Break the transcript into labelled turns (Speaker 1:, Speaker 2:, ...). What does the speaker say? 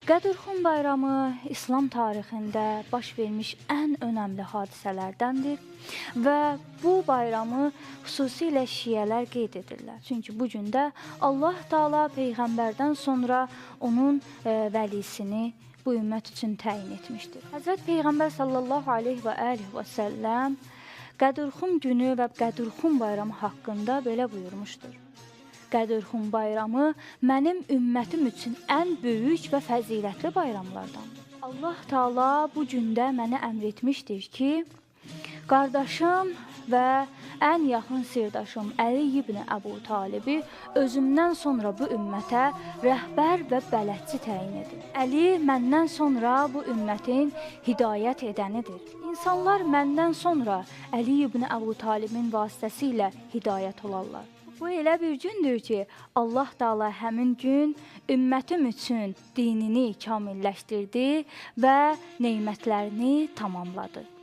Speaker 1: Qədirxan bayramı İslam tarixində baş vermiş ən önəmli hadisələrdəndir və bu bayramı xüsusilə şiələr qeyd edirlər. Çünki bu gündə Allah Taala peyğəmbərdən sonra onun vəlisini bu ümmət üçün təyin etmişdir. Həzrət Peyğəmbər sallallahu aleyhi və alihi və səlləm Qədirxan günü və Qədirxan bayramı haqqında belə buyurmuşdur. Qədirxan bayramı mənim ümmətim üçün ən böyük və fəzilətli bayramlardandır. Allah Taala bu gündə mənə əmr etmişdir ki, qardaşım və ən yaxın sirdaşım Əli ibn Əbu Talibi özümdən sonra bu ümmətə rəhbər və bələdçi təyin edir. Əli məndən sonra bu ümmətin hidayət edənidir. İnsanlar məndən sonra Əli ibn Əbu Talibin vasitəsilə hidayət olarlar. Bu elə bir gündür ki, Allah Taala həmin gün ümmətim üçün dinini kamilləşdirdi və nemətlərini tamamladı.